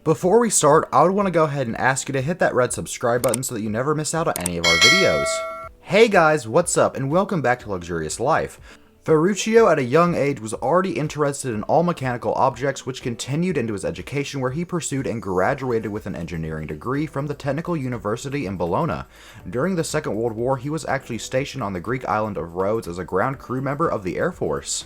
Before we start, I would want to go ahead and ask you to hit that red subscribe button so that you never miss out on any of our videos. Hey guys, what's up, and welcome back to Luxurious Life. Ferruccio at a young age was already interested in all mechanical objects, which continued into his education, where he pursued and graduated with an engineering degree from the Technical University in Bologna. During the Second World War, he was actually stationed on the Greek island of Rhodes as a ground crew member of the Air Force.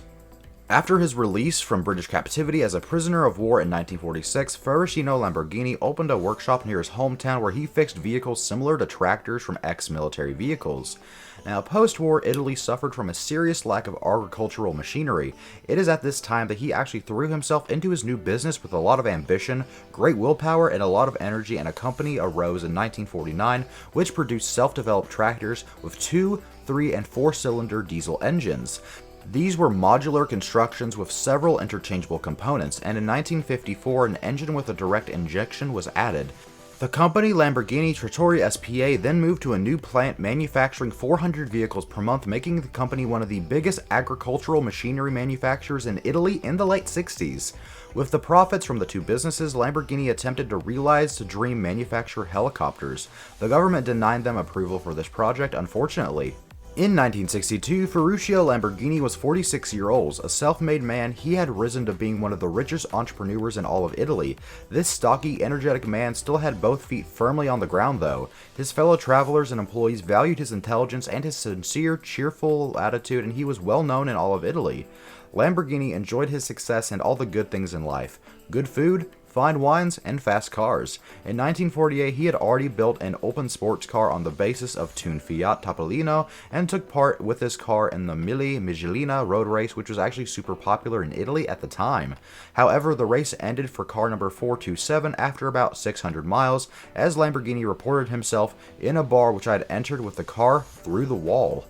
After his release from British captivity as a prisoner of war in 1946, Ferruccio Lamborghini opened a workshop near his hometown where he fixed vehicles similar to tractors from ex-military vehicles. Now, post-war, Italy suffered from a serious lack of agricultural machinery. It is at this time that he actually threw himself into his new business with a lot of ambition, great willpower, and a lot of energy, and a company arose in 1949 which produced self-developed tractors with 2, 3, and 4-cylinder diesel engines. These were modular constructions with several interchangeable components, and in 1954 an engine with a direct injection was added. The company Lamborghini Trattori SPA then moved to a new plant manufacturing 400 vehicles per month, making the company one of the biggest agricultural machinery manufacturers in Italy in the late 60s. With the profits from the two businesses, Lamborghini attempted to realize the dream manufacture helicopters. The government denied them approval for this project, unfortunately. In 1962, Ferruccio Lamborghini was 46 years old. A self-made man, he had risen to being one of the richest entrepreneurs in all of Italy. This stocky, energetic man still had both feet firmly on the ground though. His fellow travelers and employees valued his intelligence and his sincere, cheerful attitude, and he was well known in all of Italy. Lamborghini enjoyed his success and all the good things in life. Good food, fine wines, and fast cars. In 1948, he had already built an open sports car on the basis of tuned Fiat Topolino and took part with this car in the Mille Miglia road race, which was actually super popular in Italy at the time. However, the race ended for car number 427 after about 600 miles, as Lamborghini reported himself in a bar which had entered with the car through the wall.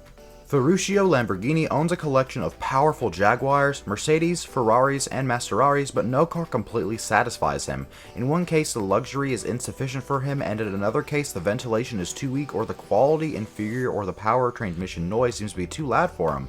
Ferruccio Lamborghini owns a collection of powerful Jaguars, Mercedes, Ferraris, and Maseratis, but no car completely satisfies him. In one case, the luxury is insufficient for him, and in another case, the ventilation is too weak, or the quality inferior, or the power transmission noise seems to be too loud for him.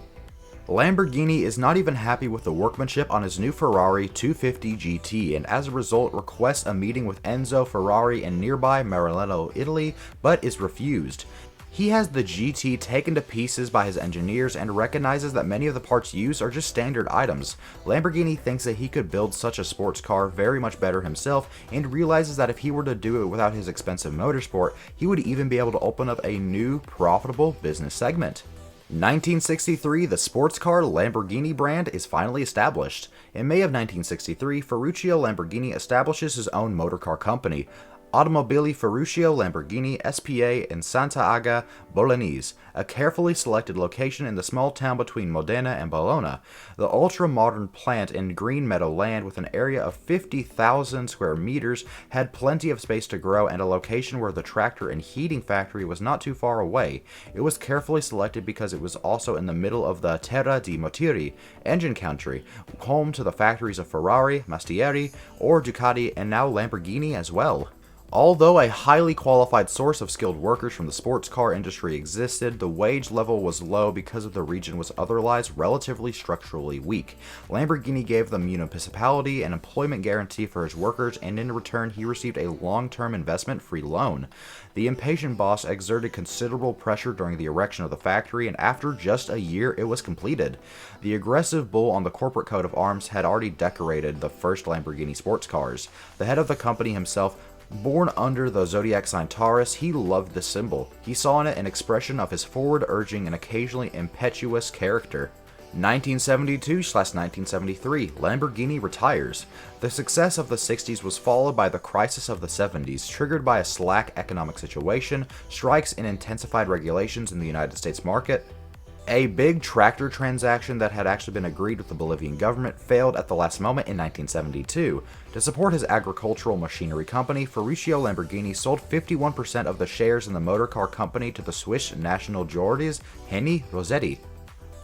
Lamborghini is not even happy with the workmanship on his new Ferrari 250 GT, and as a result requests a meeting with Enzo Ferrari in nearby Maranello, Italy, but is refused. He has the GT taken to pieces by his engineers and recognizes that many of the parts used are just standard items. Lamborghini thinks that he could build such a sports car very much better himself, and realizes that if he were to do it without his expensive motorsport, he would even be able to open up a new, profitable business segment. 1963, the sports car Lamborghini brand is finally established. In May of 1963, Ferruccio Lamborghini establishes his own motorcar company, Automobili Ferruccio Lamborghini SPA in Santa Aga Bolognese, a carefully selected location in the small town between Modena and Bologna. The ultra-modern plant in green meadow land with an area of 50,000 square meters had plenty of space to grow, and a location where the tractor and heating factory was not too far away. It was carefully selected because it was also in the middle of the Terra di Motieri engine country, home to the factories of Ferrari, Mastieri, or Ducati, and now Lamborghini as well. Although a highly qualified source of skilled workers from the sports car industry existed, the wage level was low because of the region was otherwise relatively structurally weak. Lamborghini gave the municipality an employment guarantee for his workers, and in return he received a long-term investment-free loan. The impatient boss exerted considerable pressure during the erection of the factory, and after just a year it was completed. The aggressive bull on the corporate coat of arms had already decorated the first Lamborghini sports cars. The head of the company himself, born under the zodiac sign Taurus, he loved the symbol. He saw in it an expression of his forward-urging and occasionally impetuous character. 1972/1973, Lamborghini retires. The success of the 60s was followed by the crisis of the 70s, triggered by a slack economic situation, strikes, and intensified regulations in the United States market. A big tractor transaction that had actually been agreed with the Bolivian government failed at the last moment in 1972. To support his agricultural machinery company, Ferruccio Lamborghini sold 51% of the shares in the motorcar company to the Swiss national Georges Henri Rossetti.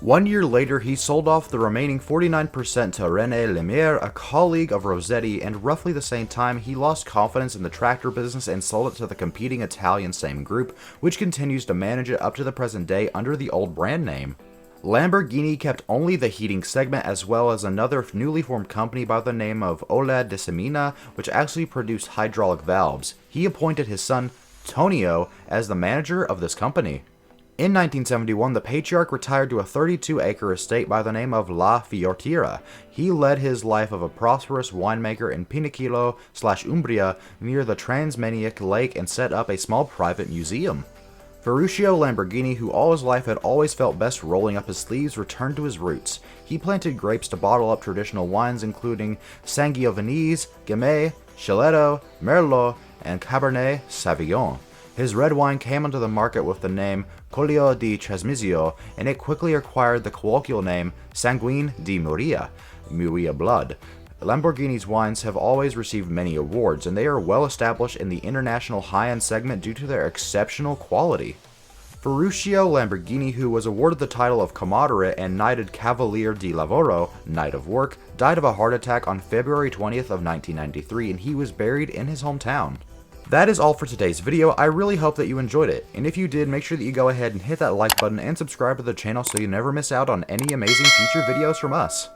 1 year later, he sold off the remaining 49% to René Lemaire, a colleague of Rossetti, and roughly the same time, he lost confidence in the tractor business and sold it to the competing Italian same group, which continues to manage it up to the present day under the old brand name. Lamborghini kept only the heating segment as well as another newly formed company by the name of Ola de Semina, which actually produced hydraulic valves. He appointed his son, Tonio, as the manager of this company. In 1971, the patriarch retired to a 32-acre estate by the name of La Fiortira. He led his life of a prosperous winemaker in Pinichilo/Umbria near the Transmaniac Lake and set up a small private museum. Ferruccio Lamborghini, who all his life had always felt best rolling up his sleeves, returned to his roots. He planted grapes to bottle up traditional wines including Sangiovese, Gamay, Chileto, Merlot, and Cabernet Sauvignon. His red wine came onto the market with the name Collio di Trasmisio, and it quickly acquired the colloquial name Sanguine di Muria, Muria blood. Lamborghini's wines have always received many awards, and they are well established in the international high-end segment due to their exceptional quality. Ferruccio Lamborghini, who was awarded the title of Comodore and knighted Cavalier di Lavoro, Knight of Work, died of a heart attack on February 20th of 1993, and he was buried in his hometown. That is all for today's video. I really hope that you enjoyed it, and if you did, make sure that you go ahead and hit that like button and subscribe to the channel so you never miss out on any amazing future videos from us.